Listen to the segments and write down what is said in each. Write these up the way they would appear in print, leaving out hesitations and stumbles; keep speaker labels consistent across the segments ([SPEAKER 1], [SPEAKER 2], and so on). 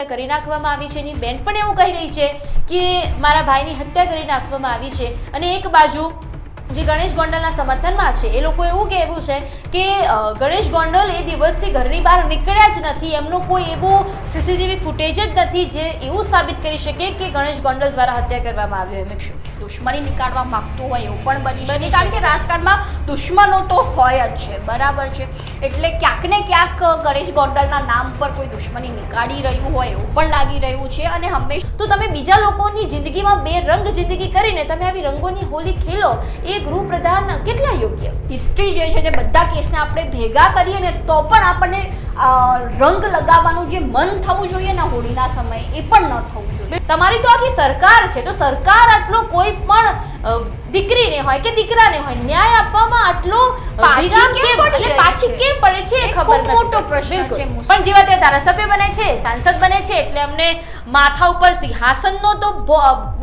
[SPEAKER 1] હત્યા કરી નાખવામાં આવી છે, એની બેન પણ એવું કહી રહી છે કે મારા ભાઈની હત્યા કરી નાખવામાં આવી છે. અને એક બાજુ જે ગણેશ ગોંડલના સમર્થનમાં છે એ લોકો એવું કહેવું છે કે ગણેશ ગોંડલ એ દિવસથી ઘરની બહાર નીકળ્યા જ નથી, એમનું કોઈ એવું સીસીટીવી ફૂટેજ જ નથી જે એવું સાબિત કરી શકે કે ગણેશ ગોંડલ દ્વારા હત્યા કરવામાં આવી હોય.
[SPEAKER 2] દુશ્મની નીકાળવા માંગતું હોય એવું પણ બની શકે, કારણ કે રાજકારણમાં દુશ્મનો તો હોય જ છે, બરાબર છે. એટલે ક્યાંક ને ક્યાંક ગણેશ ગોંડલના નામ પર કોઈ દુશ્મની નીકાળી રહ્યું હોય એવું પણ લાગી રહ્યું છે. અને હંમેશા
[SPEAKER 1] તો તમે બીજા લોકોની જિંદગીમાં બે રંગ જિંદગી કરીને તમે આવી રંગોની હોલી ખેલો એ ગૃહપ્રધાન કેટલા યોગ્ય?
[SPEAKER 2] હિસ્ટ્રી જે છે તે બધા કેસને આપણે ભેગા કરીએ ને તો પણ આપણને રંગ લગાવવાનું જે મન થવું જોઈએ ને હોળીના સમયે એ પણ ન થવું જોઈએ.
[SPEAKER 1] તમારી તો આખી સરકાર છે, તો સરકાર આટલો કોઈ પણ દીકરીને હોય કે દીકરાને હોય ન્યાય આપવામાં આટલો પાછી કેમ પડે છે એ ખબર નથી.
[SPEAKER 2] મોટો પ્રશ્ન છે.
[SPEAKER 1] પણ જેવા તે ધારાસભ્ય બને છે, સાંસદ બને છે એટલે અમને માથા ઉપર સિંહાસનનો તો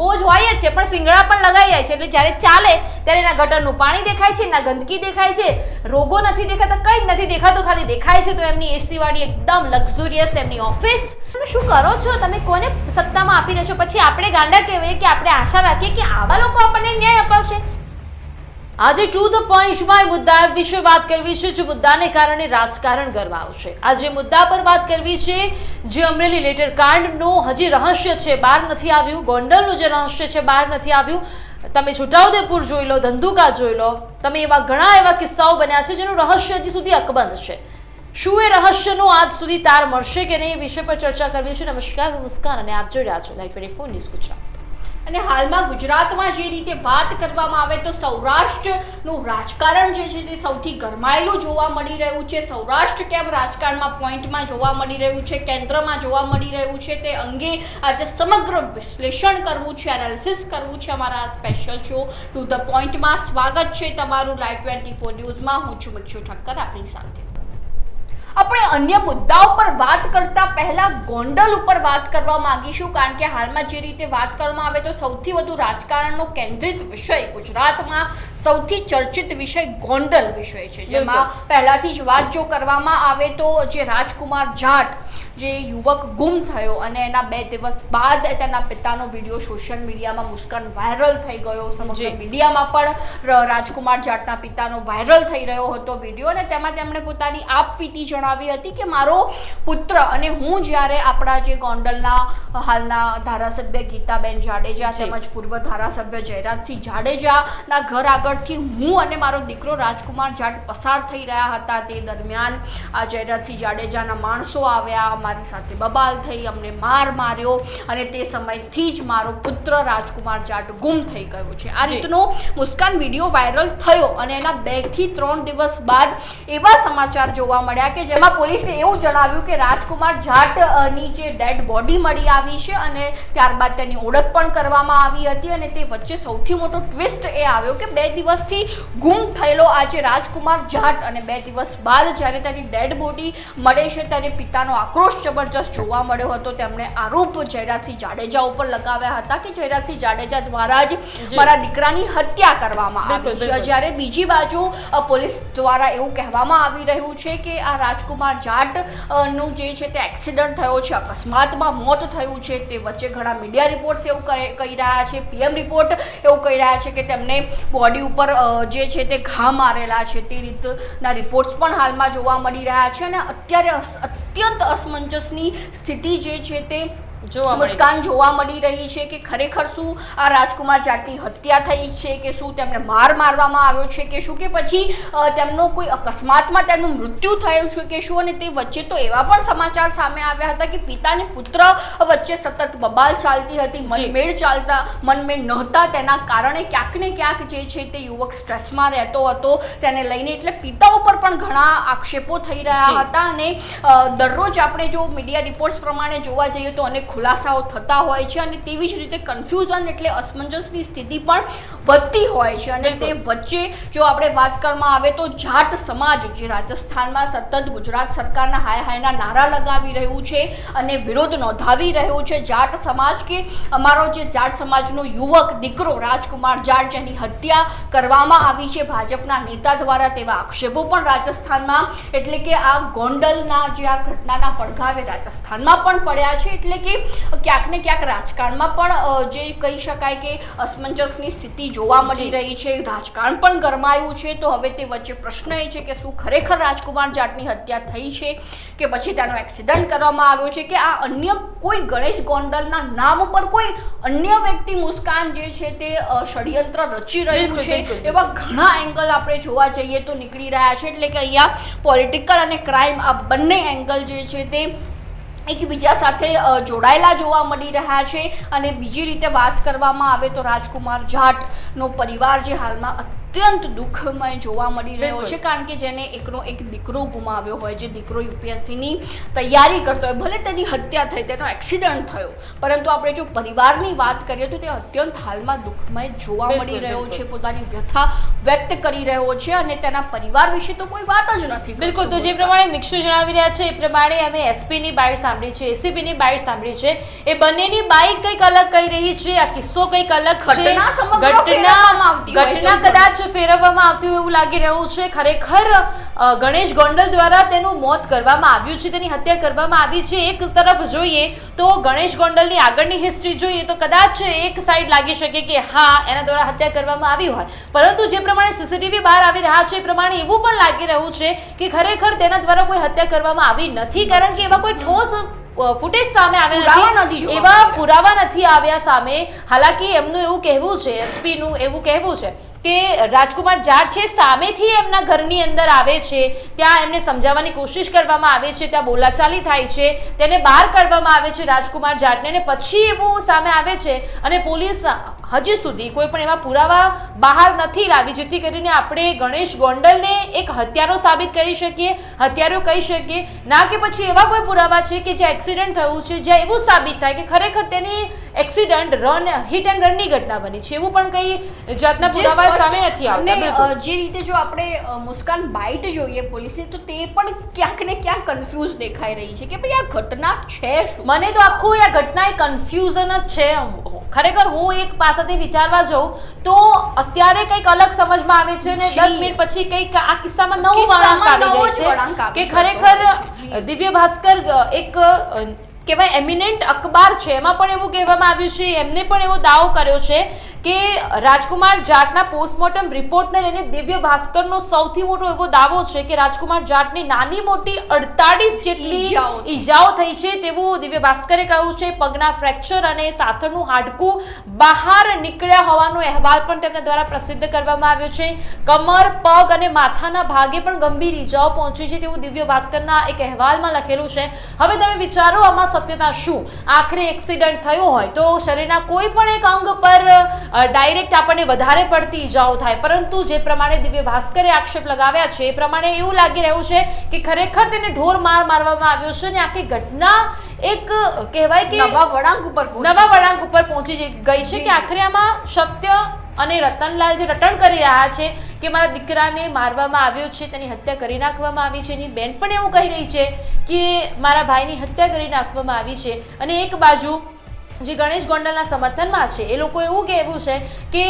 [SPEAKER 1] બોજ હોય જ છે, પણ સિંગડા પણ લગાઈ જાય છે. એટલે જ્યારે ચાલે ત્યારે એના ગટરનું પાણી દેખાય છે, ના ગંદકી દેખાય છે, રોગો નથી દેખાતા, કંઈ જ નથી દેખાતું, ખાલી દેખાય છે તો એમની એસી વાળી એકદમ લક્ઝુરિયસ એમની ઓફિસ. તમે શું કરો છો? તમે કોને સત્તામાં આપી રહ્યો છો? પછી આપણે ગાંડા કહેવાય કે આપણે આશા રાખીએ કે આવા લોકો આપણને ન્યાય અપાવશે? આજે ટુ ધ પોઈન્ટમાં મુદ્દા વિશે વાત કરવી છે, જે મુદ્દાને કારણે રાજકારણ ગરમાવું છે. આજે મુદ્દા પર વાત કરવી છે જે અમરેલી લેટર કાંડનું હજી રહસ્ય છે બહાર નથી આવ્યું, ગોંડલનું જે રહસ્ય છે બહાર નથી આવ્યું. તમે છોટાઉદેપુર જોઈ લો, ધંધુકા જોઈ લો, તમે એવા ઘણા એવા કિસ્સાઓ બન્યા છે જેનું રહસ્ય હજી સુધી અકબંધ છે. શું એ રહસ્યનો આજ સુધી તાર મળશે કે નહીં, એ વિષય પર ચર્ચા કરવી છે. નમસ્કાર, હું મુસ્કાન અને આપ જોઈ રહ્યા છો લાઈવ 24 ન્યૂઝ ગુજરાત.
[SPEAKER 2] અને હાલમાં ગુજરાતમાં જે રીતે વાત કરવામાં આવે તો સૌરાષ્ટ્રનું રાજકારણ જે છે તે સૌથી ગરમાયેલું જોવા મળી રહ્યું છે. સૌરાષ્ટ્ર કેમ રાજકારણમાં પોઈન્ટમાં જોવા મળી રહ્યું છે, કેન્દ્રમાં જોવા મળી રહ્યું છે, તે અંગે આજે સમગ્ર વિશ્લેષણ કરવું છે, એનાલિસિસ કરવું છે. અમારા સ્પેશિયલ શો ટુ ધ પોઈન્ટમાં સ્વાગત છે તમારું લાઈવ 24 ન્યૂઝમાં. હું છું મિક્ષુ ઠક્કર આપણી સાથે. આપણે અન્ય મુદ્દાઓ પર વાત કરતા પહેલા ગોંડલ ઉપર વાત કરવા માંગીશું, કારણ કે હાલમાં જે રીતે વાત કરવામાં આવે તો સૌથી વધુ રાજકારણનો કેન્દ્રિત વિષય ગુજરાતમાં સૌથી ચર્ચિત વિષય ગોંડલ વિષય છે, જેમાં પહેલાથી જ વાત જો કરવામાં આવે તો જે રાજકુમાર જાટ જે યુવક ગુમ થયો અને એના 2 દિવસ બાદ તેના પિતાનો વિડીયો સોશિયલ મીડિયામાં મુસ્કાન વાયરલ થઈ ગયો. સમગ્ર મીડિયામાં પણ રાજકુમાર જાટના પિતાનો વાયરલ થઈ રહ્યો હતો વિડીયો, અને તેમાં તેમણે પોતાની આપવીતી જણાવી હતી કે મારો પુત્ર અને હું જ્યારે આપણા જે ગોંડલના હાલના ધારાસભ્ય ગીતાબેન જાડેજા તેમજ પૂર્વ ધારાસભ્ય જયરાજસિંહ જાડેજાના ઘર આગળથી હું અને મારો દીકરો રાજકુમાર જાટ પસાર થઈ રહ્યા હતા, તે દરમિયાન આ જયરાજસિંહ જાડેજાના માણસો આવ્યા, મારી સાથે બબાલ થઈ, અમને માર્યો અને તે સમયથી જ મારો પુત્ર રાજકુમાર જાટ ગુમ થઈ ગયો છે. આ રીતનો મુસ્કાન વિડીયો વાયરલ થયો અને એના 2 થી 3 દિવસ બાદ એવા સમાચાર જોવા મળ્યા કે જેમાં પોલીસે એવું જણાવ્યું કે રાજકુમાર જાટની જે ડેડ બોડી મળી આવી છે અને ત્યારબાદ તેની ઓળખ પણ કરવામાં આવી હતી. અને તે વચ્ચે સૌથી મોટો ટ્વિસ્ટ એ આવ્યો કે 2 દિવસથી ગુમ થયેલો આજે રાજકુમાર જાટ અને 2 દિવસ બાદ જ્યારે તેની ડેડ બોડી મળે છે ત્યારે પિતાનો આક્રોશ જબરજસ્ત જોવા મળ્યો હતો. તેમણે આરોપ જયરાજસિંહ જાડેજા ઉપર લગાવ્યા હતા કે જયરાજસિંહ જાડેજા દ્વારા જ મારા દીકરાની હત્યા કરવામાં આવી છે. જ્યારે બીજી બાજુ પોલીસ દ્વારા એવું કહેવામાં આવી રહ્યું છે કે આ રાજકુમાર જાટ નું જે છે તે એક્સિડન્ટ થયો છે, અકસ્માતમાં મોત થયું છે. તે વચ્ચે ઘણા મીડિયા રિપોર્ટ્સ એવું કહી રહ્યા છે, પીએમ રિપોર્ટ એવું કહી રહ્યા છે કે તેમને બોડી ઉપર જે છે તે ઘા મારેલા છે. તે રીતના રિપોર્ટ્સ પણ હાલમાં જોવા મળી રહ્યા છે અને અત્યારે અત્યંત અસમંજસની સ્થિતિ જે છે તે મુસ્કાન જોવા મળી રહી છે કે ખરેખર શું આ રાજકુમાર જાટની હત્યા થઈ છે કે શું તેમને મારવામાં આવ્યો છે કે શું, કે પછી તેમનો કોઈ અકસ્માતમાં તેમનું મૃત્યુ થયું છે કે શું. અને તે વચ્ચે તો એવા પણ સમાચાર સામે આવ્યા હતા કે પિતા અને પુત્ર વચ્ચે સતત બબાલ ચાલતી હતી, મનમેળ નહોતા, તેના કારણે ક્યાંક ને ક્યાંક જે છે તે યુવક સ્ટ્રેસમાં રહેતો હતો તેને લઈને. એટલે પિતા ઉપર પણ ઘણા આક્ષેપો થઈ રહ્યા હતા અને દરરોજ આપણે જો મીડિયા રિપોર્ટ્સ પ્રમાણે જોવા જઈએ તો અનેક ખુલાસાઓ થતા હોય છે અને તેવી જ રીતે કન્ફ્યુઝન એટલે અસમંજસની સ્થિતિ પણ વધતી હોય છે. અને તે વચ્ચે જો આપણે વાત કરવામાં આવે તો જાટ સમાજ જે રાજસ્થાનમાં સતત ગુજરાત સરકારના હાય હાયના નારા લગાવી રહ્યું છે અને વિરોધ નોંધાવી રહ્યું છે. જાટ સમાજ કે અમારો જે જાટ સમાજનો યુવક દીકરો રાજકુમાર જાટ જેની હત્યા કરવામાં આવી છે ભાજપના નેતા દ્વારા, તેવા આક્ષેપો પણ રાજસ્થાનમાં એટલે કે આ ગોંડલના જે આ ઘટનાના પડઘા રાજસ્થાનમાં પણ પડ્યા છે. એટલે કે ક્યાંક ને ક્યાંક રાજકારણમાં પણ જે કહી શકાય કે અસમંજસની સ્થિતિ જોવા મળી રહી છે. રાજકારણ પણ ગરમાયું છે. તો હવે તે વચ્ચે પ્રશ્ન એ છે કે શું ખરેખર રાજકુમાર જાટની હત્યા થઈ છે કે પછી તેનો એક્સિડન્ટ કરવામાં આવ્યો છે કે આ અન્ય કોઈ ગણેશ ગોંડલના નામ ઉપર કોઈ અન્ય વ્યક્તિ મુસ્કાન જે છે તે ષડયંત્ર રચી રહ્યું છે. એવા ઘણા એંગલ આપણે જોવા જઈએ તો નીકળી રહ્યા છે. એટલે કે અહીંયા પોલિટિકલ અને ક્રાઇમ આ બંને એંગલ જે છે તે એકબીજા સાથે જોડાયેલા જોવા મળી રહ્યા છે. અને બીજી રીતે વાત કરવામાં આવે તો રાજકુમાર જાટનો પરિવાર જે હાલમાં અત્યંત દુઃખમય જોવા મળી રહ્યો છે. કારણ કે જેને એકનો એક દીકરો ગુમાવ્યો હોય, જે દીકરો યુપીએસસીની તૈયારી કરતો હોય, ભલે તેની હત્યા થઈ, તેનો એક્સિડન્ટ થયો, પરંતુ આપણે જો પરિવારની વાત કરીએ તો તે અત્યંત હાલમાં દુઃખમય જોવા મળી રહ્યો છે. પોતાની વ્યથા વ્યક્ત કરી રહ્યો છે અને તેના પરિવાર વિશે તો કોઈ વાત જ નથી.
[SPEAKER 1] બિલકુલ. તો જે પ્રમાણે મિક્ષુ જણાવી રહ્યા છે એ પ્રમાણે અમે એસપીની બાઇટ સાંભળી છે, એસીપીની બાઇટ સાંભળી છે. એ બંનેની બાઇટ કંઈક અલગ કહી રહી છે. આ કિસ્સો કંઈક અલગ છે. ઘટના કદાચ ફેરવવામાં આવતી હોય એવું લાગી રહ્યું છે. ખરેખર ગણેશ ગોંડલ દ્વારા તેનું મોત કરવામાં આવ્યું છે, તેની હત્યા કરવામાં આવી છે. એક તરફ જોઈએ તો ગણેશ ગોંડલની આગળની હિસ્ટ્રી જોઈએ તો કદાચ એક સાઈડ લાગી શકે કે હા એના દ્વારા હત્યા કરવામાં આવી હોય, પરંતુ જે પ્રમાણે સીસીટીવી બહાર આવી રહ્યા છે એ પ્રમાણે એવું પણ લાગી રહ્યું છે કે ખરેખર તેના દ્વારા કોઈ હત્યા કરવામાં આવી નથી. કારણ કે એવા કોઈ ઠોસ ફૂટેજ સામે આવ્યા નથી, એવા પુરાવા નથી આવ્યા સામે. હાલાકી એમનું એવું કહેવું છે, એસપીનું એવું કહેવું છે કે રાજકુમાર જાટ છે સામેથી એમના ઘરની અંદર આવે છે, ત્યાં એમને સમજાવવાની કોશિશ કરવામાં આવે છે, ત્યાં બોલાચાલી થાય છે, તેને બહાર કાઢવામાં આવે છે રાજકુમાર જાટને, અને પછી એવું સામે આવે છે. અને પોલીસ હજી સુધી કોઈ પણ એવા પુરાવા બહાર નથી લાવી જેથી કરીને આપણે ગણેશ ગોંડલને એક હત્યારો સાબિત કરી શકીએ, હત્યારો કહી શકીએ. ના કે પછી એવા કોઈ પુરાવા છે કે જે એક્સિડન્ટ થયું છે જ્યાં એવું સાબિત થાય કે ખરેખર તેની એક્સિડન્ટ હિટ એન્ડ રનની ઘટના બની છે, એવું પણ કઈ જાતના પુરાવા સામે નથી આવતા.
[SPEAKER 2] જે રીતે જો આપણે મુસ્કાન બાઇટ જોઈએ પોલીસની તો તે પણ ક્યાંક ને ક્યાંક કન્ફ્યુઝ દેખાઈ રહી છે કે ભાઈ આ ઘટના છે શું.
[SPEAKER 1] મને તો આખું આ ઘટના એ કન્ફ્યુઝન જ છે. ખરેખર હું એક પાસેથી વિચારવા જાઉં તો અત્યારે કંઈક અલગ સમજમાં આવે છે ને 10 મિનિટ પછી કંઈક આ કિસ્સામાં નવું વળાંક આવી જાય છે કે ખરેખર દિવ્ય ભાસ્કર એક કહેવાય એમિનેન્ટ અખબાર છે, એમાં પણ એવું કહેવામાં આવ્યું છે, એમને પણ એવો દાવો કર્યો છે કે રાજકુમાર જાટના પોસ્ટમોર્ટમ રિપોર્ટને લઈને દિવ્ય ભાસ્કરનો સૌથી મોટો એવો દાવો છે કે રાજકુમાર જાટની નાની મોટી 48 જેટલી ઈજાઓ થઈ છે તેવું દિવ્ય ભાસ્કરે કહ્યું છે. પગના ફ્રેક્ચર અને સાથળનું હાડકું બહાર નીકળ્યા હોવાનો અહેવાલ પણ તેમના દ્વારા પ્રસિદ્ધ કરવામાં આવ્યો છે. કમર, પગ અને માથાના ભાગે પણ ગંભીર ઈજાઓ પહોંચી છે તેવું દિવ્ય ભાસ્કરના એક અહેવાલમાં લખેલું છે. હવે તમે વિચારો આમાં સત્યતા શું? આખરે એક્સિડન્ટ થયો હોય તો શરીરના કોઈ પણ એક અંગ પર ડાયરેક્ટ આપણને વધારે પડતી ઈજાઓ થાય, પરંતુ જે પ્રમાણે દિવ્ય ભાસ્કરે આક્ષેપ લગાવ્યા છે એ પ્રમાણે એવું લાગી રહ્યું છે કે ખરેખર તેને ઢોર મારવામાં આવ્યો છે અને આખી ઘટના એક કહેવાય કે નવા વળાંક ઉપર પહોંચી ગઈ છે કે આખરે આમાં સત્ય અને રતનલાલ જે રટણ કરી રહ્યા છે કે મારા દીકરાને મારવામાં આવ્યો છે, તેની હત્યા કરી નાખવામાં આવી છે. એની બેન પણ એવું કહી રહી છે કે મારા ભાઈની હત્યા કરી નાખવામાં આવી છે. અને એક બાજુ જે ગણેશ ગોંડલના સમર્થનમાં છે એ લોકો એવું કહેવું છે કે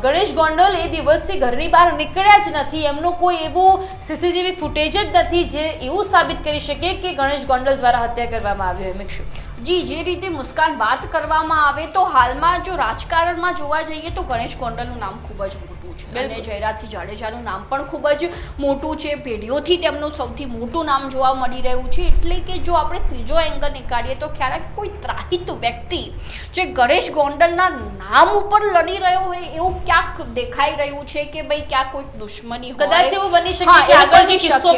[SPEAKER 1] ગણેશ ગોંડલ એ દિવસથી ઘરની બહાર નીકળ્યા જ નથી, એમનું કોઈ એવું સીસીટીવી ફૂટેજ જ નથી જે એવું સાબિત કરી શકે કે ગણેશ ગોંડલ દ્વારા હત્યા કરવામાં આવી હોય. મિક્ષુ
[SPEAKER 2] જી, જે રીતે મુસ્કાન વાત કરવામાં આવે તો હાલમાં જો રાજકારણમાં જોવા જઈએ તો ગણેશ ગોંડલનું નામ ખૂબ જ મોટું છે અને જયરાજસિંહ જાડેજાનું નામ પણ ખૂબ જ મોટું છે. પેઢીઓથી તેમનું સૌથી મોટું નામ જોવા મળી રહ્યું છે. એટલે કે જો આપણે ત્રીજો એંગલ નીકાળીએ તો ક્યારેક કોઈ ત્રાહિત વ્યક્તિ જે ગણેશ ગોંડલના નામ ઉપર લડી રહ્યો હોય એવું ક્યાંક દેખાઈ રહ્યું છે કે ભાઈ ક્યાંક કોઈ દુશ્મની હોય.
[SPEAKER 1] કદાચ એવું બની શકે કે આગળ જે કિસ્સો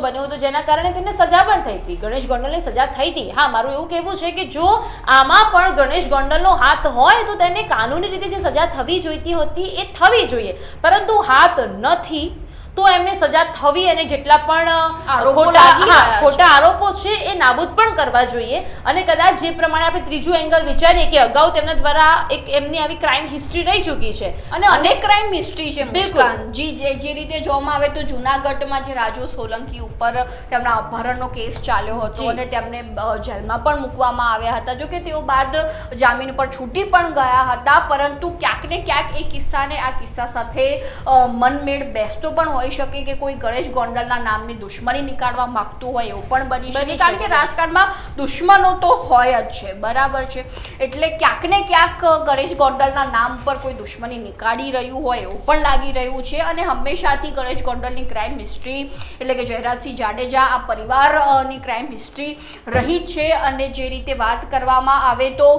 [SPEAKER 1] બન્યો હતો જેના કારણે તેને સજા પણ થઈ હતી, ગણેશ ગોંડલને સજા થઈ હતી. હા, મારું એવું કહેવું છે કે જો આમાં પણ ગણેશ ગોંડલનો હાથ હોય તો તેને કાનૂની રીતે જે સજા થવી જોઈતી હતી એ થવી જોઈએ, પરંતુ હાથ નથી તો એમને સજા થવી અને જેટલા પણ
[SPEAKER 2] આરોપો
[SPEAKER 1] ખોટા
[SPEAKER 2] લાગી રહ્યા છે.
[SPEAKER 1] ખોટા આરોપો છે એ નાબૂદ પણ કરવા જોઈએ. અને કદાચ જે પ્રમાણે આપણે ત્રીજું એંગલ વિચારીએ કે અગાઉ તેમના દ્વારા એક એમની આવી ક્રાઇમ હિસ્ટ્રી રહી ચૂકી છે
[SPEAKER 2] અને અનેક ક્રાઇમ હિસ્ટ્રી છે
[SPEAKER 1] બિલકુલ.
[SPEAKER 2] મુસ્કાન જે રીતે જોવામાં આવે તો જૂનાગઢમાં જે રાજુ સોલંકી ઉપર તેમના અપહરણનો કેસ ચાલ્યો હતો
[SPEAKER 1] જી.
[SPEAKER 2] અને તેમને જેલમાં પણ મૂકવામાં આવ્યા હતા. જો કે તેઓ બાદ જામીન પર છૂટી પણ ગયા હતા, પરંતુ ક્યાંક ને ક્યાંક એ કિસ્સા સાથે મનમેળ બેસતો પણ હોઈ શકે કે કોઈ ગણેશ ગોંડલના નામની દુશ્મની નીકાળવા માંગતું હોય એવું પણ બની શકે, કારણ કે રાજકારણમાં દુશ્મનો તો હોય જ છે, બરાબર છે. એટલે ક્યાંક ને ક્યાંક ગણેશ ગોંડલના નામ પર કોઈ દુશ્મની નીકાળી રહ્યું હોય એવું પણ લાગી રહ્યું છે. અને હંમેશાથી ગણેશ ગોંડલની ક્રાઇમ હિસ્ટ્રી એટલે કે જયરાજસિંહ જાડેજા આ પરિવારની ક્રાઇમ હિસ્ટ્રી રહી જ છે. અને જે રીતે વાત કરવામાં આવે તો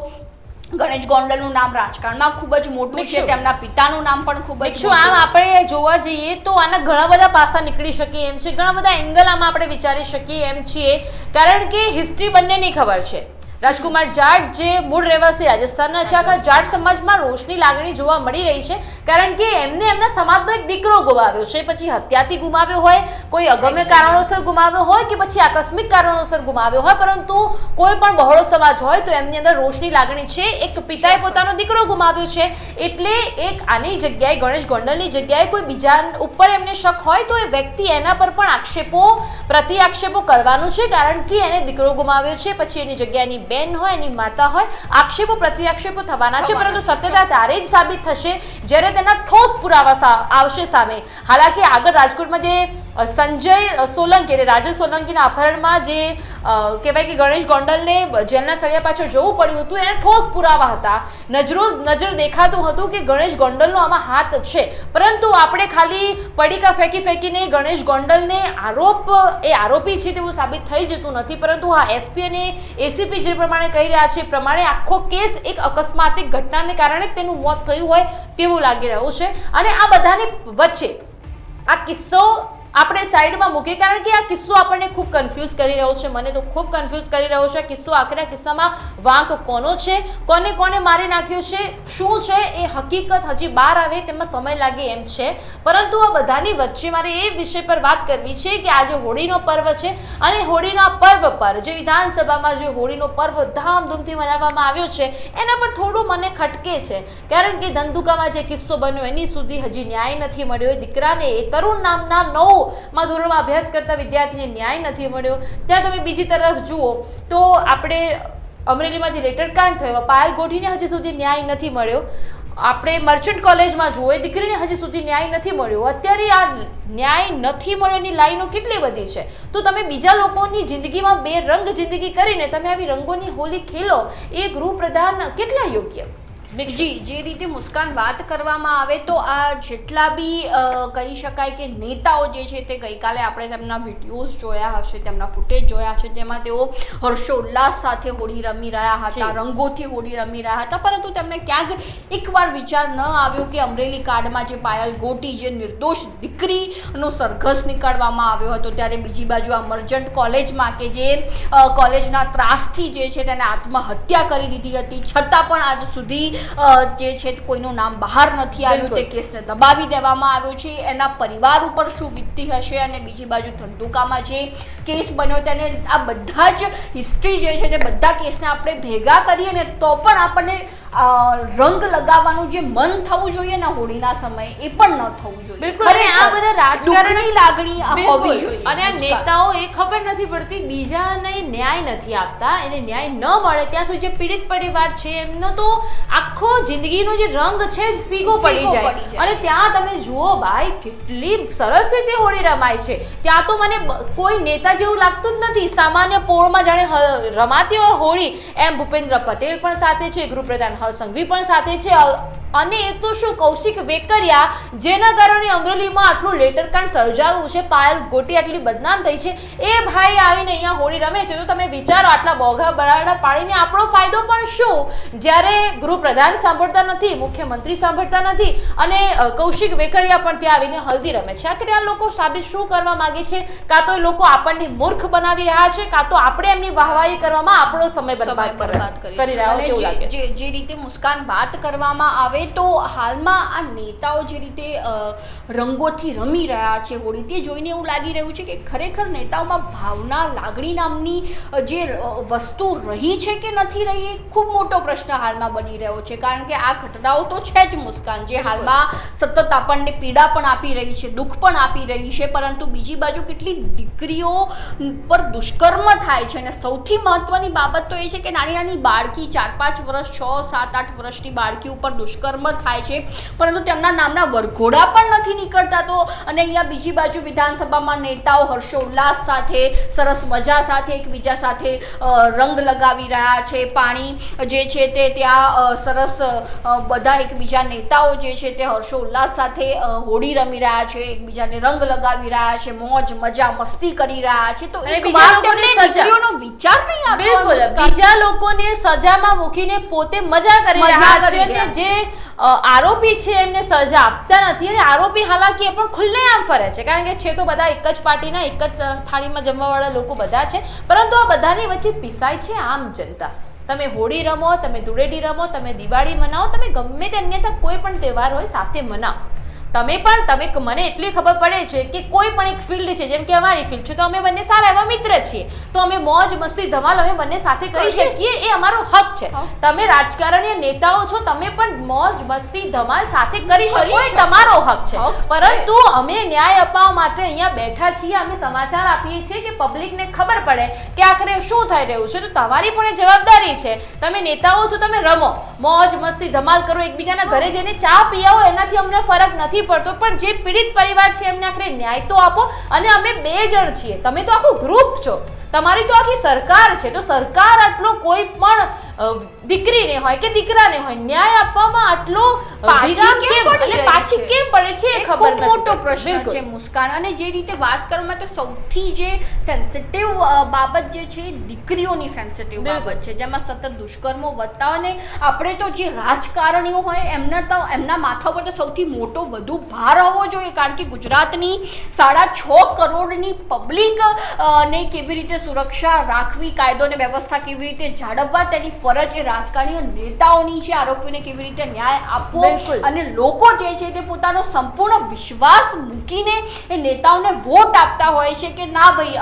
[SPEAKER 2] ગણેશ ગોંડલનું નામ રાજકારણમાં ખૂબ જ મોટું છે, તેમના પિતાનું નામ પણ ખૂબ જ
[SPEAKER 1] શું આમ આપણે જોવા જઈએ તો આના ઘણા બધા પાસા નીકળી શકે એમ છે, ઘણા બધા એંગલ આમાં આપણે વિચારી શકીએ એમ છીએ, કારણ કે હિસ્ટ્રી બંનેની ખબર છે. રાજકુમાર જાટ જે મૂળ રહેવાસી રાજસ્થાનના છે, આખા જાટ સમાજમાં રોષની લાગણી જોવા મળી રહી છે, કારણ કે એમને એમના સમાજનો એક દીકરો ગુમાવ્યો છે. પછી હત્યાથી ગુમાવ્યો હોય, કોઈ અગમ્ય કારણોસર ગુમાવ્યો હોય કે પછી આકસ્મિક કારણોસર ગુમાવ્યો હોય, પરંતુ કોઈ પણ બહોળો સમાજ હોય તો એમની અંદર રોષની લાગણી છે. એક પિતાએ પોતાનો દીકરો ગુમાવ્યો છે, એટલે એક આની જગ્યાએ ગણેશ ગોંડલની જગ્યાએ કોઈ બીજા ઉપર એમને શક હોય તો એ વ્યક્તિ એના પર પણ પ્રતિ આક્ષેપો કરવાનું છે, કારણ કે એને દીકરો ગુમાવ્યો છે. પછી એની જગ્યાની બેન હોય, એની માતા હોય, આક્ષેપો પ્રતિ આક્ષેપો થવાના છે, પરંતુ સત્યતા ત્યારે જ સાબિત થશે જ્યારે તેના ઠોસ પુરાવા આવશે સામે. હાલાકી આગળ રાજકોટમાં જે સંજય સોલંકી એટલે રાજેશ સોલંકીના અપહરણમાં જે કહેવાય કે ગણેશ ગોંડલને જેલના સળિયા પાછળ જવું પડ્યું હતું, એને ઠોસ પુરાવા હતા, નજર દેખાતું હતું કે ગણેશ ગોંડલનો આમાં હાથ છે. પરંતુ આપણે ખાલી પડીકા ફેંકીને ગણેશ ગોંડલને આરોપી છે તેવું સાબિત થઈ જતું નથી, પરંતુ હા એસપી અને એસીપી જે પ્રમાણે કહી રહ્યા છે પ્રમાણે આખો કેસ એક અકસ્માતિક ઘટનાને કારણે તેનું મોત થયું હોય તેવું લાગી રહ્યું છે. અને આ બધાની વચ્ચે આ કિસ્સો આપણે સાઈડમાં મૂકીએ, કારણ કે આ કિસ્સો આપણને ખૂબ કન્ફ્યુઝ કરી રહ્યો છે. મને તો ખૂબ કન્ફ્યુઝ કરી રહ્યો છે કિસ્સો. આખરે કિસ્સામાં વાંક કોનો છે, કોને મારી નાખ્યો છે, શું છે એ હકીકત હજી બહાર આવે તેમાં સમય લાગે એમ છે. પરંતુ આ બધાની વચ્ચે મારે એ વિષય પર વાત કરવી છે કે આજે હોળીનો પર્વ છે, અને હોળીના પર્વ પર જે વિધાનસભામાં જે હોળીનો પર્વ ધામધૂમથી મનાવવામાં આવ્યો છે એના પર થોડું મને ખટકે છે, કારણ કે ધંધુકામાં જે કિસ્સો બન્યો એની સુધી હજી ન્યાય નથી મળ્યો. એ દીકરાને એ તરુણ નામના 9 ધોરણમાં અભ્યાસ કરતા વિદ્યાર્થીને ન્યાય નથી મળ્યો. ત્યાં તમે બીજી તરફ જુઓ તો આપણે અમરેલીમાં જે લેટરકાંડ થયો, પાયલ ગોઠીને હજી સુધી ન્યાય નથી મળ્યો. આપણે મર્ચન્ટ કોલેજમાં જુઓ, એ દીકરીને હજી સુધી ન્યાય નથી મળ્યો. અત્યારે આ ન્યાય નથી મળ્યોની લાઈનો કેટલી બધી છે. તો તમે બીજા લોકોની જિંદગીમાં બે રંગ જિંદગી કરીને તમે આવી રંગોની હોલી ખેલો, એ ગૃહપ્રધાન કેટલા યોગ્ય?
[SPEAKER 2] જી, જે રીતે મુસ્કાન વાત કરવામાં આવે તો આ જેટલા બી કહી શકાય કે નેતાઓ જે છે તે ગઈકાલે આપણે તેમના વિડીયોઝ જોયા હશે, તેમના ફૂટેજ જોયા હશે, જેમાં તેઓ હર્ષોલ્લાસ સાથે હોળી રમી રહ્યા હતા, રંગોથી હોળી રમી રહ્યા હતા, પરંતુ તેમને ક્યાંક એકવાર વિચાર ન આવ્યો કે અમરેલી કાંડમાં જે પાયલ ગોટી જે નિર્દોષ દીકરીનો સરઘસ નીકાળવામાં આવ્યો હતો, ત્યારે બીજી બાજુ આ મર્ચન્ટ કોલેજમાં કે જે કોલેજના ત્રાસથી જે છે તેને આત્મહત્યા કરી દીધી હતી, છતાં પણ આજ સુધી જે છે કોઈનું નામ બહાર નથી આવ્યું. તે કેસને દબાવી દેવામાં આવ્યો છે. એના પરિવાર ઉપર શું વીતતી હશે, અને બીજી બાજુ ધંધુકામાં જે કેસ બન્યો તેને આ બધા જ હિસ્ટ્રી જે છે તે બધા કેસને આપણે ભેગા કરીએ ને તો પણ આપણને રંગ લગાવવાનું જે મન થવું જોઈએ ને હોળીના સમયે એ પણ ન થવું જોઈએ.
[SPEAKER 1] બિલકુલ. અને આ બધા રાજકારણની
[SPEAKER 2] લાગણી હોવી જોઈએ.
[SPEAKER 1] અને આ નેતાઓ એ ખબર નથી પડતી, બીજાને ન્યાય નથી આપતા, એને ન્યાય ન મળે ત્યાં સુધી જે પીડિત પરિવાર છે એમનો તો આખો જિંદગીનો જે રંગ છે ફીગો પડી જાય. અને ત્યાં તમે જુઓ ભાઈ, કેટલી સરસ રીતે હોળી રમાય છે. ત્યાં તો મને કોઈ નેતા જેવું લાગતું જ નથી, સામાન્ય પોળમાં જાણે રમાતી હોય હોળી એમ. ભૂપેન્દ્ર પટેલ પણ સાથે છે, ગૃહપ્રધાન સંઘવી પણ સાથે છે, અને એ તો શું કૌશિક વેકરિયા, જેના કારણે અમરેલીમાં આટલું લેટરકાંડ સર્જાયું છે, પાયલ ગોટી આટલી બદનામ થઈ છે, એ ભાઈ આવીને અહીંયા હોળી રમે છે. તો તમે વિચારો, આટલા બોઘા બરાડા પાડીને આપણો ફાયદો પણ શું, જ્યારે ગૃહપ્રધાન સાંભળતા નથી, મુખ્યમંત્રી સાંભળતા નથી, અને કૌશિક વેકરિયા પણ ત્યાં આવીને હલ્દી રમે છે. આખરે આ લોકો સાબિત શું કરવા માંગે છે? કાં તો એ લોકો આપણને મૂર્ખ બનાવી રહ્યા છે, કાં તો આપણે એમની વાહવાહી કરવામાં આપણો સમય બરબાદ કરી રહ્યા છે.
[SPEAKER 2] જે રીતે મુસ્કાન વાત કરવામાં આવે આવે તો હાલમાં આ નેતાઓ જે રીતે રંગોથી રમી રહ્યા છે હોળી, તે જોઈને એવું લાગી રહ્યું છે કે ખરેખર નેતાઓમાં ભાવના, લાગણી નામની જે વસ્તુ રહી છે કે નથી રહી, એ ખૂબ મોટો પ્રશ્ન હાલમાં બની રહ્યો છે. કારણ કે આ ઘટનાઓ તો છે જ મુસ્કાન, જે હાલમાં સતત આપણને પીડા પણ આપી રહી છે, દુઃખ પણ આપી રહી છે, પરંતુ બીજી બાજુ કેટલી દીકરીઓ પર દુષ્કર્મ થાય છે. અને સૌથી મહત્વની બાબત તો એ છે કે નાની નાની બાળકી, 4-5 વર્ષ, 6-7-8 વર્ષની બાળકી ઉપર દુષ્કર્મ થાય છે, પરંતુ તેમના નામના વરઘોડા પણ નથી નીકળતા. તો અને અહીંયા બીજી બાજુ વિધાનસભામાં નેતાઓ હર્ષોલ્લાસ સાથે, સરસ મજા સાથે એકબીજા સાથે રંગ લગાવી રહ્યા છે. પાણી જે છે તે ત્યાં સરસ બધા એકબીજા નેતાઓ જે છે તે હર્ષોલ્લાસ સાથે હોળી રમી રહ્યા છે, એકબીજાને રંગ લગાવી રહ્યા છે, મોજ મજા મસ્તી કરી રહ્યા છે. તો દીકરીઓનો વિચાર નહીં આવ્યો.
[SPEAKER 1] બિલકુલ, બીજા લોકોને સજામાં મૂકીને પોતે મજા કરી રહ્યા છે. અને જે આરોપી છે એમને સજા આપતા નથી, અને આરોપી હાલાકી પણ ખુલ્લેઆમ ફરે છે, કારણ કે છે તો બધા એક જ પાર્ટીના, એક જ થાળીમાં જમવાવાળા લોકો બધા છે, પરંતુ આ બધાની વચ્ચે પીસાય છે આમ જનતા. તમે હોળી રમો, તમે ધૂળેટી રમો, તમે દિવાળી મનાવો, તમે ગમે તે અન્યથા કોઈ પણ તહેવાર હોય સાથે મનાવો. તમે મને એટલી ખબર પડે છે કે કોઈ પણ એક ફિલ્ડ છે, જેમ કે અમારી ફિલ્ડ છે, તો અમે બંને સારા એવા મિત્ર છીએ, તો અમે મોજ મસ્તી ધમાલ અમે બંને સાથે કરી શકીએ, એ અમારો હક છે. તમે રાજકારણીય નેતાઓ છો, તમે પણ મોજ મસ્તી ધમાલ સાથે કરી શકો, એ તમારો હક છે. પરંતુ અમે ન્યાય અપાવવા માટે અહીંયા બેઠા છીએ, અમે સમાચાર આપીએ છીએ કે પબ્લિકને ખબર પડે કે આખરે શું થઈ રહ્યું છે. તો તમારી પણ જવાબદારી છે, તમે નેતાઓ છો, તમે રમો, મોજ મસ્તી ધમાલ કરો, એકબીજાના ઘરે જઈને ચા પીવો, એનાથી અમને ફરક નથી પડતો, પણ જે પીડિત પરિવાર છે એમને આખરે ન્યાય તો આપો. અને અમે 2 જણ છીએ, તમે તો આખું ગ્રુપ છો, તમારી તો આખી સરકાર છે, તો સરકાર આટલો કોઈ પણ દીકરીને હોય કે દીકરાને હોય ન્યાય આપવામાં આટલો પાછી કેમ પડે છે એ ખબર નથી.
[SPEAKER 2] મોટો પ્રશ્ન છે મુસ્કાન. અને જે રીતે વાત કરવામાં તો સૌથી જે સેન્સિટિવ બાબત જે છે દીકરીઓની સેન્સિટિવ બાબત છે, જેમાં સતત દુષ્કર્મો વધતા, અને આપણે તો જે રાજકારણીઓ હોય એમના માથા પર તો સૌથી મોટો વધુ ભાર હોવો જોઈએ, કારણ કે ગુજરાતની 6.5 કરોડની પબ્લિક ને કેવી રીતે સુરક્ષા રાખવી, કાયદો અને વ્યવસ્થા કેવી રીતે જાળવવા, તેની ફરજ એ રાજકારણીય નેતાઓની છે. આરોપીને કેવી રીતે ન્યાય આપવો, અને લોકો જે છે તે પોતાનો સંપૂર્ણ વિશ્વાસ મૂકીને એ નેતાઓને વોટ આપતા હોય છે કે ના ભાઈ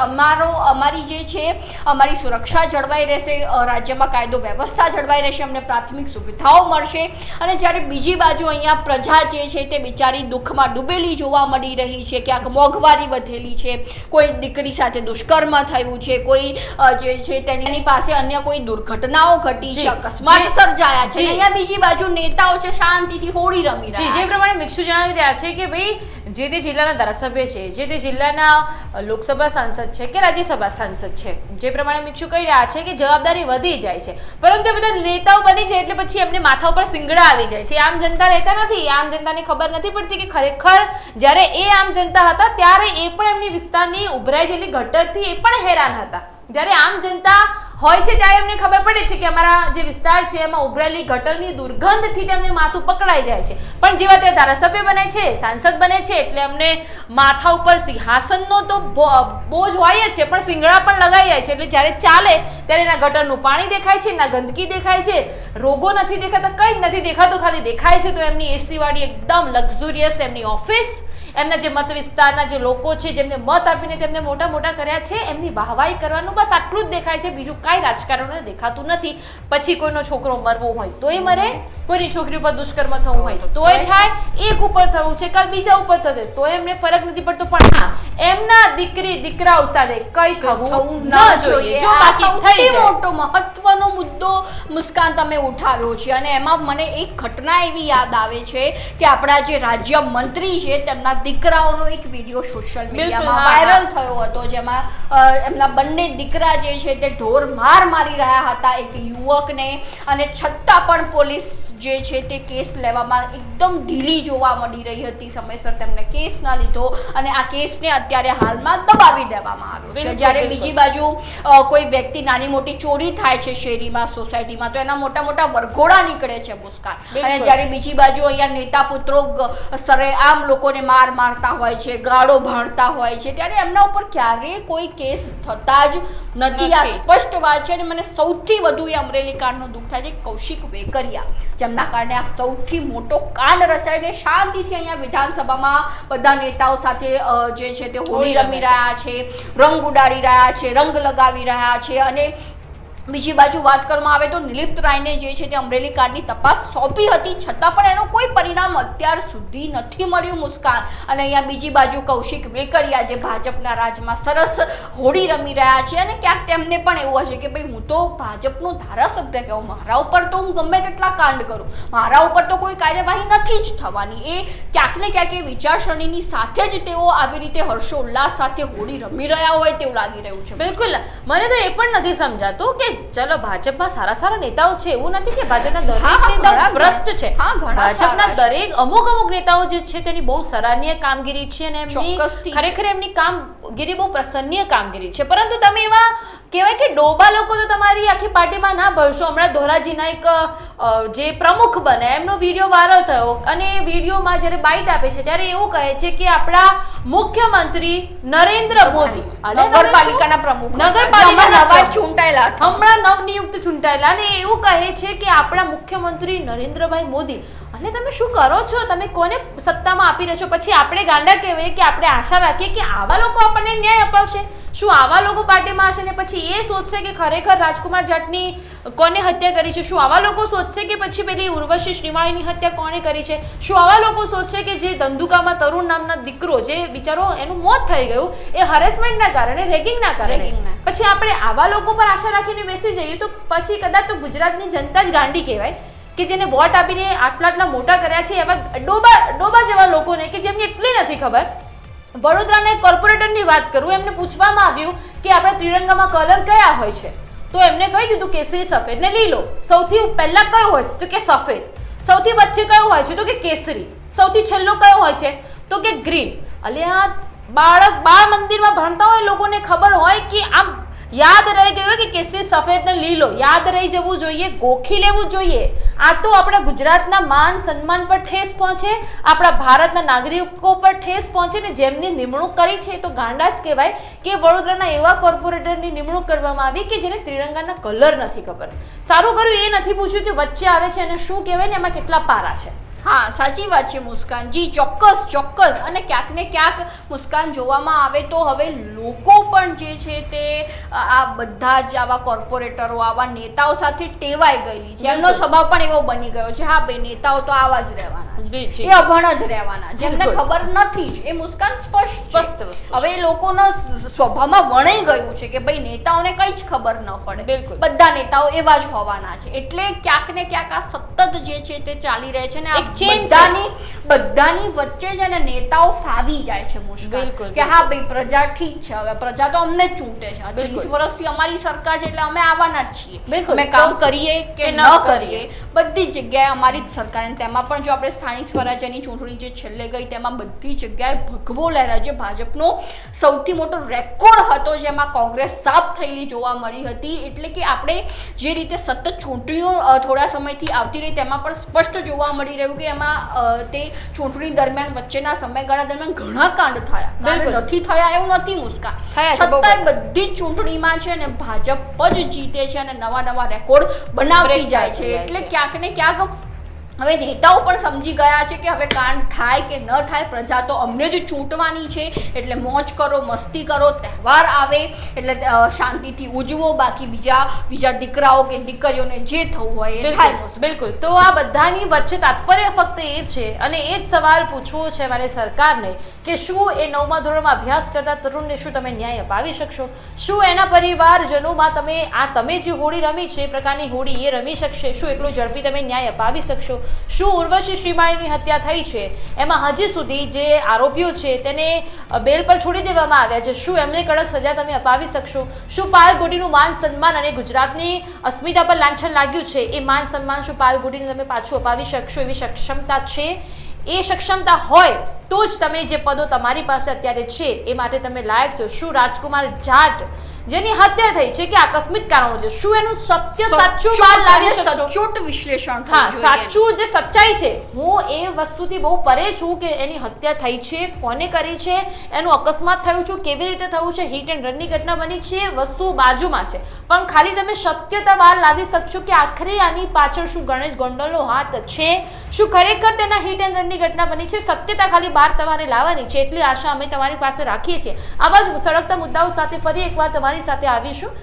[SPEAKER 2] અમારી જે છે અમારી સુરક્ષા જળવાઈ રહેશે, રાજ્યમાં કાયદો વ્યવસ્થા જળવાઈ રહેશે, અમને પ્રાથમિક સુવિધાઓ મળશે. અને જ્યારે બીજી બાજુ અહીંયા પ્રજા જે છે તે બિચારી દુઃખમાં ડૂબેલી જોવા મળી રહી છે, ક્યાંક મોંઘવારી વધેલી છે, કોઈ દીકરી સાથે દુષ્કર્મ થયું છે, કોઈ જે છે તેની પાસે અન્ય કોઈ દુર્ઘટનાઓ ઘટી છે, અકસ્માત સર્જાયા છે, અહીંયા બીજી બાજુ નેતાઓ છે શાંતિથી હોળી રમી રહ્યા છે.
[SPEAKER 1] જે પ્રમાણે મિક્ષુ જણાવી રહ્યા છે કે ભાઈ જે તે જિલ્લાના ધારાસભ્ય છે, જે તે જિલ્લાના લોકસભા સાંસદ છે કે રાજ્યસભા સાંસદ છે, જે પ્રમાણે મિક્ષુ કહી રહ્યા છે કે જવાબદારી વધી જાય છે, પરંતુ એ બધા નેતાઓ બની જાય એટલે પછી એમને માથા ઉપર સિંગડા આવી જાય છે. આમ જનતા રહેતા નથી, આમ જનતાને ખબર નથી પડતી કે ખરેખર જ્યારે એ આમ જનતા હતા ત્યારે એ પણ એમની વિસ્તારની ઉભરાઈ ગયેલી ગટરથી એ પણ હેરાન હતા. જ્યારે આમ જનતા હોય છે ત્યારે એમને ખબર પડે છે કે અમારા જે વિસ્તાર છે એમાં ઉભરાયેલી ગટરની દુર્ગંધથી તેમને માથું પકડાઈ જાય છે, પણ જેવા તે ધારાસભ્ય બને છે, સાંસદ બને છે, એટલે એમને માથા ઉપર સિંહાસનનો તો બોજ હોય જ છે, પણ સિંગડા પણ લગાઈ જાય છે. એટલે જ્યારે ચાલે ત્યારે એના ગટરનું પાણી દેખાય છે, ના ગંદકી દેખાય છે, રોગો નથી દેખાતા, કંઈ જ નથી દેખાતું, ખાલી દેખાય છે તો એમની એસી વાળી એકદમ લક્ઝુરિયસ એમની ઓફિસ, એમના જે મત વિસ્તારના જે લોકો છે જેમને મત આપીને તેમને મોટા મોટા કર્યા છે, એમની વાહવાઈ કરવાનું બસ આટલું જ દેખાય છે, બીજું કાંઈ રાજકારણને દેખાતું નથી. પછી કોઈનો છોકરો મરવો હોય તોય મરે, કોઈની છોકરી ઉપર દુષ્કર્મ થવું હોય તોય થાય, એક ઉપર થવું છે કાલ બીજા ઉપર થશે તોય એમને ફરક નથી પડતો, પણ હા એમના દીકરાઓ સાથે કઈ થવું ન જોઈએ. જો બાકી થઈ જાય.
[SPEAKER 2] મોટો મહત્વનો મુદ્દો મુસ્કાન તમે ઉઠાવ્યો છે, અને એમાં મને એક ઘટના એવી યાદ આવે છે કે આપણા જે રાજ્ય મંત્રી છે તેમના દીકરાઓનો એક વિડીયો સોશિયલ મીડિયામાં વાયરલ થયો હતો, જેમાં એમના બંને દીકરા જે છે તે ઢોર માર મારી રહ્યા હતા એક યુવકને, અને છતાં પણ પોલીસ જે છે તે કેસ લેવામાં એકદમ ઢીલી જોવા મળી રહી હતી, સમયસર તેમને કેસ ના લીધો, અને આ કેસને અત્યારે હાલમાં દબાવી દેવામાં આવ્યો છે. જ્યારે બીજી બાજુ કોઈ વ્યક્તિ નાની મોટી ચોરી થાય છે શેરીમાં, સોસાયટીમાં, તો એના મોટા મોટા વરઘોડા નીકળે છે મુસ્કાન, અને જ્યારે બીજી બાજુ અહીંયા નેતા પુત્રો સરેઆમ લોકોને મારતા હોય છે, ગાળો ભાણતા હોય છે, ત્યારે એમના ઉપર ક્યારેય કોઈ કેસ થતા જ નથી. આ સ્પષ્ટ વાત છે. અને મને સૌથી વધુ એ અમરેલી કાંડનો દુઃખ થાય છે કૌશિક વેકરિયા, જેમના કારણે આ સૌથી મોટો કાંડ રચાઈને શાંતિથી અહીંયા વિધાનસભામાં બધા નેતાઓ સાથે જે છે તે હોળી રમી રહ્યા છે, રંગ ઉડાડી રહ્યા છે, રંગ લગાવી રહ્યા છે. અને બીજી બાજુ વાત કરવામાં આવે તો નિલિપ્ત રાયને જે છે તે અમરેલી કાંડની તપાસ સોંપી હતી, છતાં પણ એનો કોઈ પરિણામ અત્યાર સુધી નથી મળ્યું મુસ્કાન. અને અહીંયા બીજી બાજુ કૌશિક વેકરિયા જે ભાજપના રાજમાં સરસ હોળી રમી રહ્યા છે. અને ક્યાંક તેમને પણ એવું હશે કે ભાઈ હું તો ભાજપનો ધારાસભ્ય કહું, મારા ઉપર તો હું ગમે તેટલા કાંડ કરું, મારા ઉપર તો કોઈ કાર્યવાહી નથી જ થવાની. એ ક્યાંક ને ક્યાંક એ વિચારસરણીની સાથે જ તેઓ આવી રીતે હર્ષોલ્લાસ સાથે હોળી રમી રહ્યા હોય તેવું લાગી રહ્યું છે.
[SPEAKER 1] બિલકુલ, મને તો એ પણ નથી સમજાતું કે ચલો ભાજપમાં સારા નેતાઓ છે, એવું નથી કે ભાજપના દરેક નેતા ભ્રષ્ટ છે. ભાજપના દરેક અમુક નેતાઓ જે છે તેની બહુ સરાહનીય કામગીરી છે અને એમની ખરેખર એમની કામગીરી બહુ પ્રસન્નીય કામગીરી છે. પરંતુ તમે એવા કહેવાય કે ડોબા લોકો તો તમારી આખી પાર્ટીમાં ના ભરશો. હમણાં ધોરાજીના એક જે પ્રમુખ બને એમનો વિડીયો વાયરલ થયો અને વિડીયોમાં જ્યારે બાઇટ આપે છે ત્યારે એવું કહે છે કે આપણા મુખ્યમંત્રી નરેન્દ્ર મોદી
[SPEAKER 2] નગરપાલિકાના પ્રમુખ,
[SPEAKER 1] નગરપાલિકાના
[SPEAKER 2] ચૂંટાયેલા,
[SPEAKER 1] હમણાં નવનિયુક્ત ચૂંટાયેલા, અને એવું કહે છે કે આપણા મુખ્યમંત્રી નરેન્દ્રભાઈ મોદી. અને તમે શું કરો છો? તમે કોને સત્તામાં આપી રહ્યો છો? પછી આપણે ગાંડા કહેવાય કે આપણે આશા રાખીએ કે આવા લોકો આપણને ન્યાય અપાવશે? શું આવા લોકો પાર્ટીમાં હશે ને પછી એ સોચશે કે ખરેખર રાજકુમાર જાટની કોને હત્યા કરી છે? શું આવા લોકો સોચશે કે પછી પેલી ઉર્વશી શ્રીમાળીની હત્યા કોણે કરી છે? શું આવા લોકો સોચશે કે જે ધંધુકામાં તરુણ નામના દીકરો જે બિચારો એનું મોત થઈ ગયું એ હરેસમેન્ટના કારણે, રેગિંગના કારણે, પછી આપણે આવા લોકો પર આશા રાખીને બેસી જઈએ તો પછી કદાચ તો ગુજરાતની જનતા જ ગાંડી કહેવાય કે જેને વોટ આપીને આટલા મોટા કર્યા છે એવા ડોબા જેવા લોકોને કે જેમને એટલી નથી ખબર. વડોદરાના એક કોર્પોરેટરની વાત કરું, એમને પૂછવામાં આવ્યું કે આપણા ત્રિરંગામાં કલર કયા હોય છે, તો એમને કહી દીધું કેસરી, સફેદ ને લીલો. સૌથી પહેલા કયો હોય છે? તો કે સફેદ. સૌથી વચ્ચે કયો હોય છે? તો કે કેસરી. સૌથી છેલ્લો કયો હોય છે? તો કે ગ્રીન. અલ્યા બાળ મંદિરમાં ભણતા હોય લોકોને ખબર હોય કે આમ યાદ રહી ગયું કે કેસરી, સફેદ ને લીલો યાદ રહી જવું જોઈએ, ગોખી લેવું જોઈએ. આ તો આપણા ગુજરાતના માન સન્માન પર ઠેસ પહોંચે, આપણા ભારતના નાગરિકો પર ઠેસ પહોંચે ને જેમની નિમણૂક કરી છે તો ગાંડા જ કહેવાય કે વડોદરાના એવા કોર્પોરેટરની નિમણૂક કરવામાં આવી કે જેને ત્રિરંગાના કલર નથી ખબર. સારું કર્યું એ નથી પૂછ્યું કે વચ્ચે આવે છે અને શું કહેવાય ને એમાં કેટલા પારા છે.
[SPEAKER 2] હા, સાચી વાત છે મુસ્કાનજી, ચોક્કસ. અને ક્યાંક ને ક્યાંક મુસ્કાન જોવામાં આવે તો હવે લોકો પણ જે છે તે આ બધા જ આવા કોર્પોરેટરો, આવા નેતાઓ સાથે ટેવાઈ ગયેલી છે. એમનો સ્વભાવ પણ એવો બની ગયો છે, હા ભાઈ નેતાઓ તો આવા જ રહેવાના, એ અભણ જ રહેવાના, જેમને ખબર નથી જ. એ મુસ્કાન સ્પષ્ટ હવે એ લોકોના સ્વભાવમાં વણાઈ ગયું છે કે ભાઈ નેતાઓને કઈ જ ખબર ન પડે, બધા નેતાઓ એવા જ હોવાના છે. એટલે ક્યાંક ને ક્યાંક આ સતત જે છે તે ચાલી રહે છે ને બધાની વચ્ચે છે ને નેતાઓ ફાવી જાય છે મુશ્કેલ કે હા ભાઈ પ્રજા ઠીક છે, હવે પ્રજા તો અમને જ ચૂંટે છે, 30 વર્ષથી અમારી સરકાર છે એટલે અમે આવવાના જ છીએ, અમે કામ કરીએ કે ન કરીએ બધી જ જગ્યાએ અમારી જ સરકાર. અને તેમાં પણ જો આપણે સ્થાનિક સ્વરાજ્યની ચૂંટણી જે છેલ્લે ગઈ તેમાં બધી જગ્યાએ ભગવો લહેરાયો, જે ભાજપનો સૌથી મોટો રેકોર્ડ હતો, જેમાં કોંગ્રેસ સાફ થયેલી જોવા મળી હતી. એટલે કે આપણે જે રીતે સતત ચૂંટણીઓ થોડા સમયથી આવતી રહી તેમાં પણ સ્પષ્ટ જોવા મળી રહ્યું કે એમાં તે ચૂંટણી દરમિયાન વચ્ચેના સમયગાળા દરમિયાન ઘણા કાંડ થયા, નથી થયા એવું નથી મુસ્કાન, છતાંય બધી જ ચૂંટણીમાં છે ને ભાજપ જ જીતે છે અને નવા રેકોર્ડ બનાવતી જાય છે. એટલે ક્યાંક ને ક્યાંક હવે નેતાઓ પણ સમજી ગયા છે કે હવે કાંડ થાય કે ન થાય, પ્રજા તો અમને જ ચૂંટવાની છે, એટલે મોજ કરો, મસ્તી કરો, તહેવાર આવે એટલે શાંતિથી ઉજવો, બાકી બીજા દીકરાઓ કે દીકરીઓને જે થવું હોય એ થાય.
[SPEAKER 1] બિલકુલ. તો આ બધાની વચ્ચે તાત્પર્ય ફક્ત એ છે અને એ જ સવાલ પૂછવો છે મારે સરકારને કે શું એ 9મા ધોરણમાં અભ્યાસ કરતા તરુણને શું તમે ન્યાય અપાવી શકશો? શું એના પરિવારજનોમાં તમે જે હોળી રમી છે એ પ્રકારની હોળી એ રમી શકશે? શું એટલું ઝડપી તમે ન્યાય અપાવી શકશો? શું ઉર્વશી શ્રીમાળીની હત્યા થઈ છે એમાં હજી સુધી જે આરોપીઓ છે તેને બેલ પર છોડી દેવામાં આવ્યા છે, શું એમને કડક સજા તમે અપાવી શકશો? શું પાયલ ગોટીનું માન સન્માન અને ગુજરાતની અસ્મિતા પર લાંછન લાગ્યું છે એ માન સન્માન શું પાયલ ગોટીને તમે પાછું અપાવી શકશો? એવી સક્ષમતા છે? એ સક્ષમતા હોય તો જ તમે જે પદો તમારી પાસે અત્યારે છે એ માટે તમે લાયક છો. શું રાજકુમાર જાટ જેની હત્યા થઈ છે કે આકસ્મિક કારણો છે, શું એનું સત્ય સાચું બહાર લાવી શકશો?
[SPEAKER 2] સચોટ વિશ્લેષણ
[SPEAKER 1] હા,
[SPEAKER 2] થવું જોઈએ.
[SPEAKER 1] સાચું જે સચ્ચાઈ છે, હું એ વસ્તુથી બહુ પરે છું કે એની હત્યા થઈ છે, કોને કરી છે, એનું અકસ્માત થયું છે, કેવી રીતે થયું છે, હિટ એન્ડ રનની ઘટના બની છે, વસ્તુ બાજુમાં છે, પણ ખાલી તમે સત્યતા બહાર લાવી શકશો કે આખરે આની પાછળ શું ગણેશ ગોંડલનો હાથ છે, શું ખરેખર તેના હિટ એન્ડ રનની ઘટના બની છે. સત્યતા ખાલી બહાર તમારે લાવવાની છે, એટલી આશા અમે તમારી પાસે રાખીએ છીએ. આવા જ સળગતા મુદ્દાઓ સાથે ફરી એકવાર તમારી સાથે આવીશું.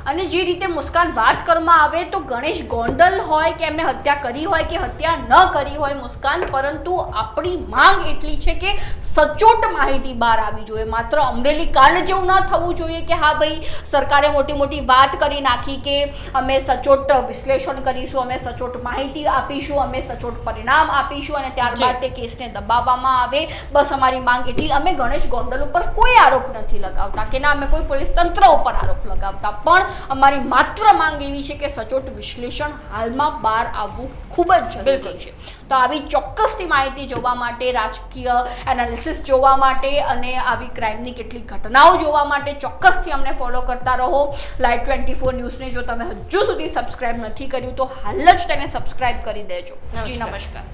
[SPEAKER 2] અને જે રીતે મુસ્કાન વાત કરવામાં આવે તો ગણેશ ગોંડલ હોય કે એમને હત્યા કરી હોય કે હત્યા ન કરી હોય મુસ્કાન, પરંતુ આપણી માંગ એટલી છે કે સચોટ માહિતી બહાર આવી જોઈએ. માત્ર અમરેલી કાંડ જેવું ન થવું જોઈએ કે હા ભાઈ સરકારે મોટી મોટી વાત કરી નાખી કે અમે સચોટ વિશ્લેષણ કરીશું, અમે સચોટ માહિતી આપીશું, અમે સચોટ પરિણામ આપીશું અને ત્યારબાદ તે કેસને દબાવવામાં આવે. બસ અમારી માંગ એટલી. અમે ગણેશ ગોંડલ ઉપર કોઈ આરોપ નથી લગાવતા કે ના અમે કોઈ પોલીસ તંત્ર ઉપર આરોપ લગાવતા, પણ અમારી માત્ર માંગ એવી છે કે સચોટ વિશ્લેષણ હાલમાં બહાર આવવું ખૂબ જ જરૂરી છે. તો આવી ચોક્કસથી માહિતી જોવા માટે, રાજકીય એનાલિસિસ જોવા માટે અને આવી ક્રાઇમની કેટલીક ઘટનાઓ જોવા માટે ચોક્કસથી અમને ફોલો કરતા રહો. લાઈવ 24 ન્યૂઝને જો તમે હજુ સુધી સબસ્ક્રાઇબ નથી કર્યું તો હાલ જ તેને સબસ્ક્રાઇબ કરી દેજો. જી નમસ્કાર.